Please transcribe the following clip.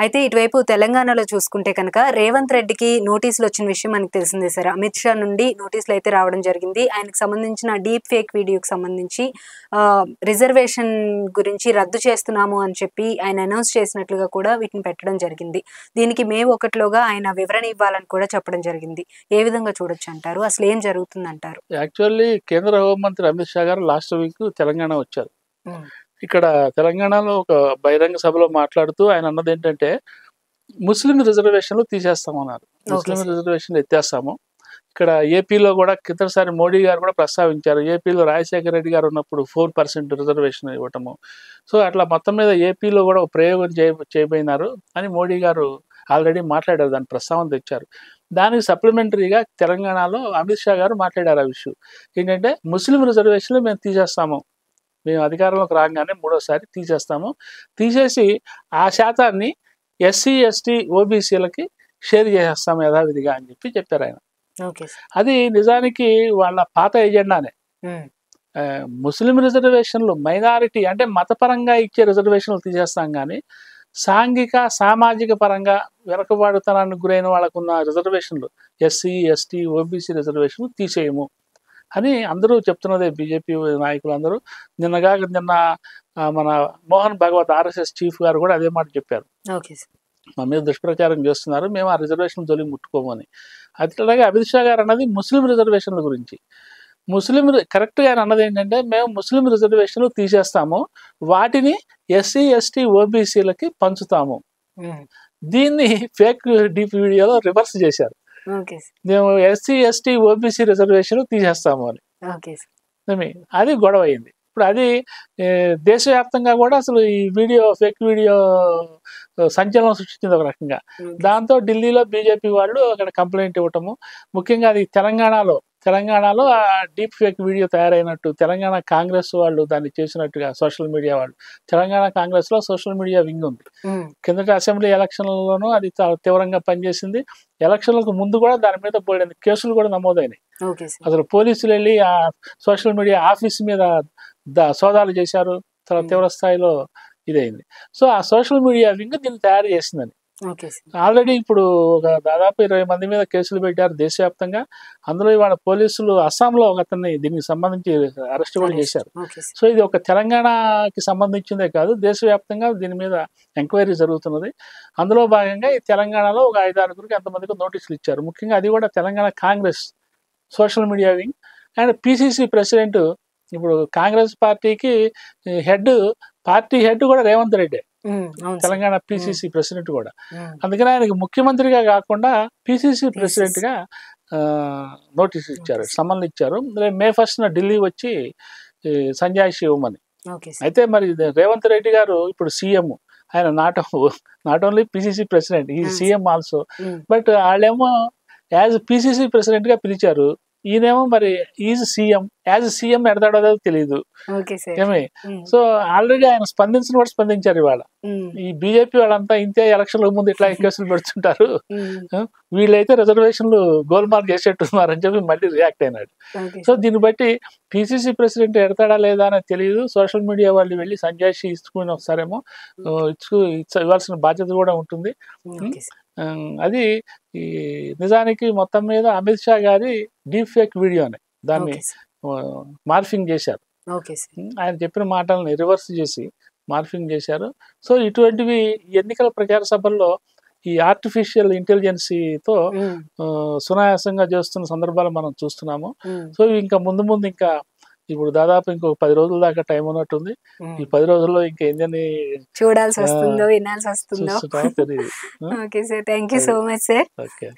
అయితే ఇటువైపు తెలంగాణలో చూసుకుంటే కనుక రేవంత్ రెడ్డికి నోటీసులు వచ్చిన విషయం మనకు తెలిసిందే సార్. అమిత్ షా నుండి నోటీసులు అయితే రావడం జరిగింది. ఆయనకు సంబంధించిన డీప్ ఫేక్ వీడియోకి సంబంధించి రిజర్వేషన్ గురించి రద్దు చేస్తున్నాము అని చెప్పి ఆయన అనౌన్స్ చేసినట్లుగా కూడా వీటిని పెట్టడం జరిగింది. దీనికి మే 1లోగా ఆయన వివరణ ఇవ్వాలని కూడా చెప్పడం జరిగింది. ఏ విధంగా చూడొచ్చు అంటారు? అసలు ఏం జరుగుతుందంటారు? యాక్చువల్లీ కేంద్ర హోంమంత్రి అమిత్ షా గారు లాస్ట్ వీక్ తెలంగాణ వచ్చారు. ఇక్కడ తెలంగాణలో ఒక బహిరంగ సభలో మాట్లాడుతూ ఆయన అన్నది ఏంటంటే ముస్లిం రిజర్వేషన్లు తీసేస్తామన్నారు. ముస్లిం రిజర్వేషన్లు ఎత్తేస్తాము. ఇక్కడ ఏపీలో కూడా కిందసారి మోడీ గారు కూడా ప్రస్తావించారు. ఏపీలో రాజశేఖర రెడ్డి గారు ఉన్నప్పుడు 4% రిజర్వేషన్ ఇవ్వటము. సో అట్లా మొత్తం మీద ఏపీలో కూడా ఒక ప్రయోగం చేయబోయినారు అని మోడీ గారు ఆల్రెడీ మాట్లాడారు, దాని ప్రస్తావన తెచ్చారు. దానికి సప్లిమెంటరీగా తెలంగాణలో అమిత్ షా గారు మాట్లాడారు ఆ విషయం ఏంటంటే ముస్లిం రిజర్వేషన్లు మేము తీసేస్తాము, మేము అధికారంలోకి రాగానే 3వసారి తీసేస్తాము, తీసేసి ఆ శాతాన్ని ఎస్సీ ఎస్టీ ఓబీసీలకి షేర్ చేసేస్తాము యథావిధిగా అని చెప్పారు ఆయన. అది నిజానికి వాళ్ళ పాత ఎజెండానే. ముస్లిం రిజర్వేషన్లు మైనారిటీ అంటే మతపరంగా ఇచ్చే రిజర్వేషన్లు తీసేస్తాం, కానీ సాంఘిక సామాజిక పరంగా వెనకబాటుతనానికి గురైన వాళ్ళకున్న రిజర్వేషన్లు ఎస్సీ ఎస్టీ ఓబీసీ రిజర్వేషన్లు తీసేయము అని అందరూ చెప్తున్నదే. బీజేపీ నాయకులందరూ నిన్న మన మోహన్ భగవత్ ఆర్ఎస్ఎస్ చీఫ్ గారు కూడా అదే మాట చెప్పారు. మా మీద దుష్ప్రచారం చేస్తున్నారు, మేము ఆ రిజర్వేషన్ తొలి ముట్టుకోము అని. అట్లాగే అమిత్ షా గారు అన్నది ముస్లిం రిజర్వేషన్ల గురించి. కరెక్ట్గా అన్నది ఏంటంటే మేము ముస్లిం రిజర్వేషన్లు తీసేస్తాము, వాటిని ఎస్సీ ఎస్టీ ఓబీసీలకి పంచుతాము. దీన్ని ఫేక్ డీప్ వీడియోలో రివర్స్ చేశారు. మేము ఎస్సీ ఎస్టీ ఓబీసీ రిజర్వేషన్ తీసేస్తాము అని. అది గొడవ అయింది. ఇప్పుడు అది దేశవ్యాప్తంగా కూడా అసలు ఈ వీడియో ఫేక్ వీడియో సంచలనం సృష్టించింది ఒక రకంగా. దాంతో ఢిల్లీలో బీజేపీ వాళ్ళు అక్కడ కంప్లైంట్ ఇవ్వటము, ముఖ్యంగా అది తెలంగాణలో ఆ డీప్ ఫేక్ వీడియో తయారైనట్టు తెలంగాణ కాంగ్రెస్ వాళ్ళు దాన్ని చేసినట్టుగా సోషల్ మీడియా వాళ్ళు. తెలంగాణ కాంగ్రెస్ లో సోషల్ మీడియా వింగ్ ఉంది. కిందటి అసెంబ్లీ ఎలక్షన్లలోనూ అది తీవ్రంగా పనిచేసింది. ఎలక్షన్లకు ముందు కూడా దాని మీద బోలెడు కేసులు కూడా నమోదైనాయి. అసలు పోలీసులు వెళ్ళి ఆ సోషల్ మీడియా ఆఫీస్ మీద సోదాలు చేశారు. తీవ్ర స్థాయిలో ఇదైంది. సో ఆ సోషల్ మీడియా వింగ్ దీన్ని తయారు చేసిందని ఆల్రెడీ ఇప్పుడు ఒక దాదాపు 20 మంది మీద కేసులు పెట్టారు దేశవ్యాప్తంగా. అందులో ఇవాళ పోలీసులు అస్సాంలో ఒక అతన్ని దీనికి సంబంధించి అరెస్ట్ కూడా చేశారు. సో ఇది ఒక తెలంగాణకి సంబంధించిందే కాదు, దేశవ్యాప్తంగా దీని మీద ఎంక్వైరీ జరుగుతున్నది. అందులో భాగంగా ఈ తెలంగాణలో ఒక 5-6 ఎంతమందికి నోటీసులు ఇచ్చారు. ముఖ్యంగా అది కూడా Telangana Congress social media wing and PCC president. ఇప్పుడు కాంగ్రెస్ పార్టీకి పార్టీ హెడ్ కూడా రేవంత్ రెడ్డి, తెలంగాణ పిసిసి ప్రెసిడెంట్ కూడా. అందుకని ఆయనకి ముఖ్యమంత్రిగా కాకుండా పిసిసి ప్రెసిడెంట్ గా నోటీస్ ఇచ్చారు, సమన్లు ఇచ్చారు. మే 1న ఢిల్లీ వచ్చి సంజాయిషి ఇవ్వమని. అయితే మరి రేవంత్ రెడ్డి గారు ఇప్పుడు సీఎం, ఆయన నాట్ ఓన్లీ పిసిసి ప్రెసిడెంట్, ఈ సీఎం ఆల్సో. బట్ వాళ్ళేమో యాజ్ పిసిసి ప్రెసిడెంట్ గా పిలిచారు, ఈయనేమో మరి ఈజ్ సీఎం, యాజ్ సీఎం ఎడతాడో తెలియదు ఏమి. సో ఆల్రెడీ ఆయన స్పందించారు ఇవాళ. ఈ బీజేపీ వాళ్ళంతా ఇంతే ఎలక్షన్ల ముందు ఇట్లా కేసులు పెడుతుంటారు, వీళ్ళైతే రిజర్వేషన్లు గోల్మాల్ చేసేట్టున్నారని చెప్పి మళ్ళీ రియాక్ట్ అయినాడు. సో దీన్ని బట్టి పిసిసి ప్రెసిడెంట్ ఎడతాడా లేదా అని తెలియదు. సోషల్ మీడియా వాళ్ళు వెళ్ళి సంజాయిషి ఇచ్చుకుని ఒకసారేమో ఇవ్వాల్సిన బాధ్యత కూడా ఉంటుంది. అది నిజానికి మొత్తం మీద అమిత్ షా గారి డీప్ ఫేక్ వీడియోని దాన్ని మార్ఫింగ్ చేశారు. ఆయన చెప్పిన మాటల్ని రివర్స్ చేసి మార్ఫింగ్ చేశారు. సో ఇటువంటివి ఎన్నికల ప్రచార సభల్లో ఈ ఆర్టిఫిషియల్ ఇంటెలిజెన్సీతో సునాయాసంగా చేస్తున్న సందర్భాలు మనం చూస్తున్నాము. సో ఇంకా ముందు ఇంకా ఇప్పుడు దాదాపు ఇంకొక 10 రోజుల దాకా టైం ఉన్నట్టుంది. ఈ 10 రోజుల్లో ఇంకా ఏంటని చూడాల్సి వస్తుందో వినాల్సి వస్తుందో తెలియదు. Okay sir, thank you so much sir. Okay.